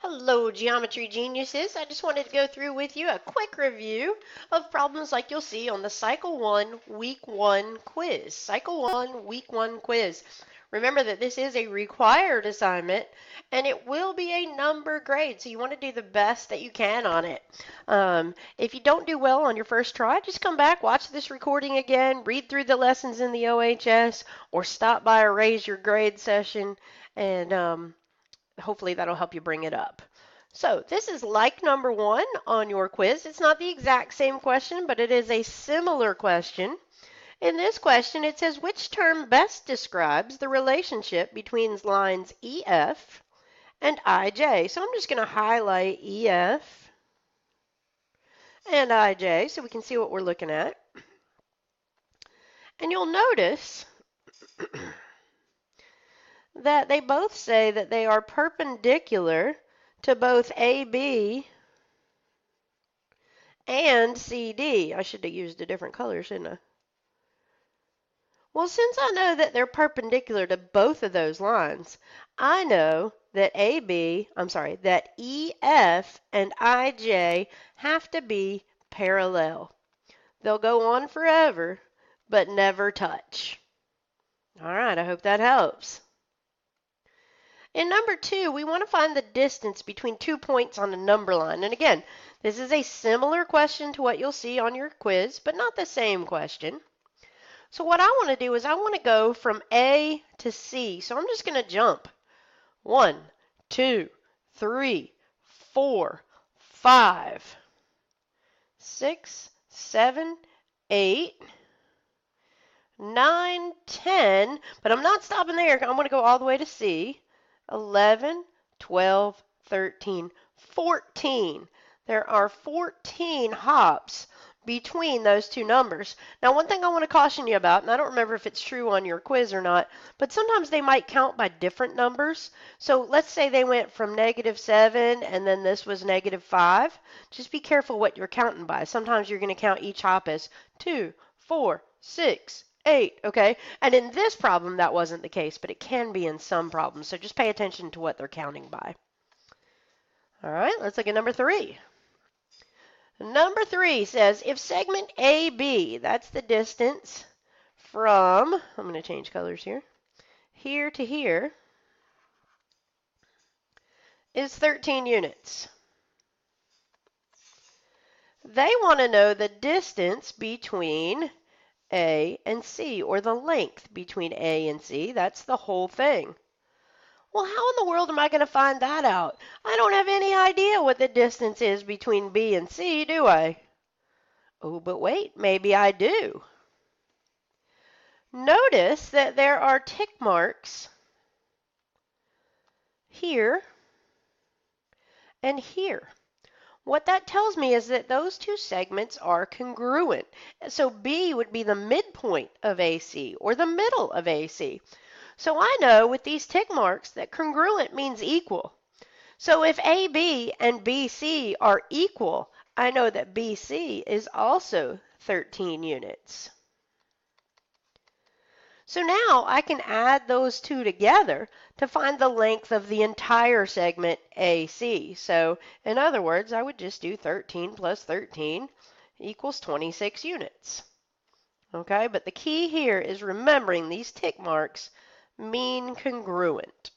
Hello, Geometry Geniuses. I just wanted to go through with you a quick review of problems like you'll see on the Cycle 1 Week 1 quiz. Cycle 1 Week 1 quiz. Remember that this is a required assignment and it will be a number grade, so you want to do the best that you can on it. If you don't do well on your first try, just come back, watch this recording again, read through the lessons in the OHS, or stop by a Raise Your Grade session, and hopefully that'll help you bring it up. So this is like number 1 on your quiz. It's not the exact same question, but it is a similar question. In this question, it says, which term best describes the relationship between lines EF and IJ? So I'm just going to highlight EF and IJ so we can see what we're looking at. And you'll notice that they both say that they are perpendicular to both AB and CD. I should have used a different color, shouldn't I? Well, since I know that they're perpendicular to both of those lines, I know that that EF and IJ have to be parallel. They'll go on forever, but never touch. All right, I hope that helps. In number 2, we want to find the distance between 2 points on a number line. And again, this is a similar question to what you'll see on your quiz, but not the same question. So what I want to do is I want to go from A to C. So I'm just going to jump. 1, 2, 3, 4, 5, 6, 7, 8, 9, 10. But I'm not stopping there. I'm going to go all the way to C. 11, 12, 13, 14. There are 14 hops between those two numbers. Now, one thing I want to caution you about, and I don't remember if it's true on your quiz or not, but sometimes they might count by different numbers. So let's say they went from -7 and then this was -5. Just be careful what you're counting by. Sometimes you're going to count each hop as 2, 4, 6, 8, okay? And in this problem, that wasn't the case, but it can be in some problems. So just pay attention to what they're counting by. All right, let's look at number 3. Number 3 says, if segment AB, that's the distance from, I'm going to change colors here to here, is 13 units. They want to know the distance between A and C, or the length between A and C. That's the whole thing. Well, how in the world am I going to find that out? I don't have any idea what the distance is between B and C, do I? Oh, but wait, maybe I do. Notice that there are tick marks here and here. What that tells me is that those two segments are congruent. So B would be the midpoint of AC, or the middle of AC. So I know with these tick marks that congruent means equal. So if AB and BC are equal, I know that BC is also 13 units. So now I can add those two together to find the length of the entire segment AC. So in other words, I would just do 13 plus 13 equals 26 units. Okay, but the key here is remembering these tick marks mean congruent.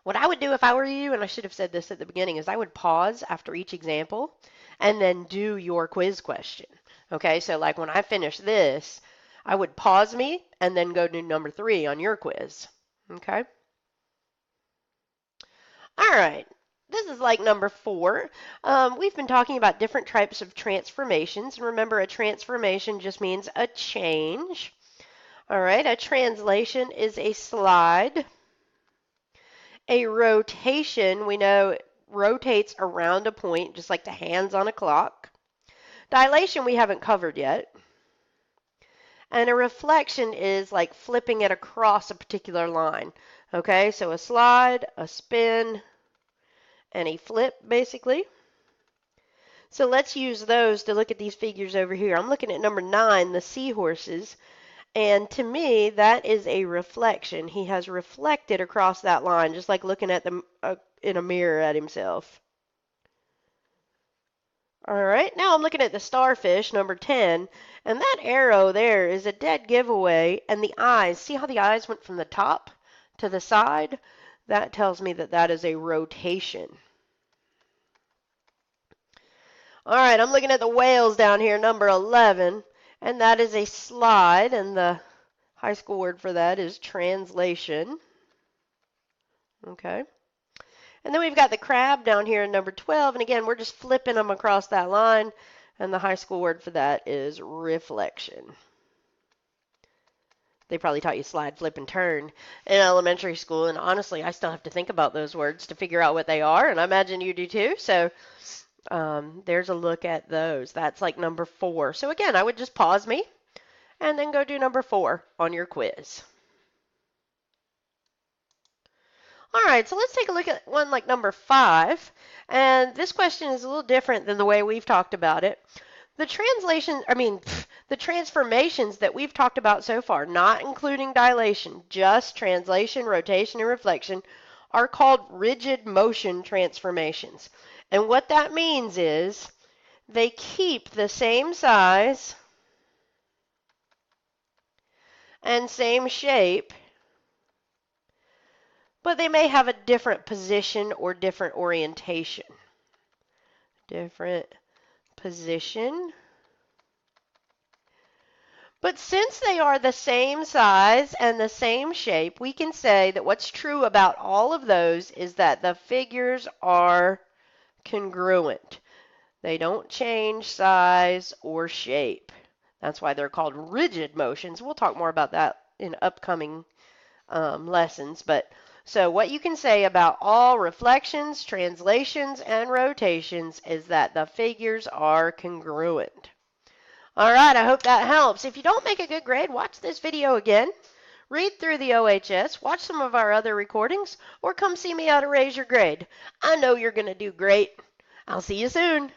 What I would do if I were you, and I should have said this at the beginning, is I would pause after each example and then do your quiz question. Okay, so like when I finish this, I would pause me and then go to number 3 on your quiz. Okay? All right. This is like number 4. We've been talking about different types of transformations. Remember, a transformation just means a change. All right, a translation is a slide. A rotation, we know it rotates around a point, just like the hands on a clock. Dilation we haven't covered yet. And a reflection is like flipping it across a particular line. Okay, so a slide, a spin, and a flip, basically. So let's use those to look at these figures over here. I'm looking at number 9, the seahorses. And to me, that is a reflection. He has reflected across that line, just like looking at the in a mirror at himself. All right, now I'm looking at the starfish, number 10, and that arrow there is a dead giveaway. And the eyes, see how the eyes went from the top to the side? That tells me that that is a rotation. All right, I'm looking at the whales down here, number 11, and that is a slide, and the high school word for that is translation. Okay. And then we've got the crab down here in number 12, and again, we're just flipping them across that line, and the high school word for that is reflection. They probably taught you slide, flip, and turn in elementary school, and honestly, I still have to think about those words to figure out what they are, and I imagine you do too, so there's a look at those. That's like number 4. So again, I would just pause me and then go do number 4 on your quiz. All right, so let's take a look at one like number 5. And this question is a little different than the way we've talked about it. The the transformations that we've talked about so far, not including dilation, just translation, rotation, and reflection, are called rigid motion transformations. And what that means is they keep the same size and same shape, but they may have a different position or different orientation. Different position. But since they are the same size and the same shape, we can say that what's true about all of those is that the figures are congruent. They don't change size or shape. That's why they're called rigid motions. We'll talk more about that in upcoming lessons. But so what you can say about all reflections, translations, and rotations is that the figures are congruent. All right, I hope that helps. If you don't make a good grade, watch this video again. Read through the OHS, watch some of our other recordings, or come see me how to raise your grade. I know you're going to do great. I'll see you soon.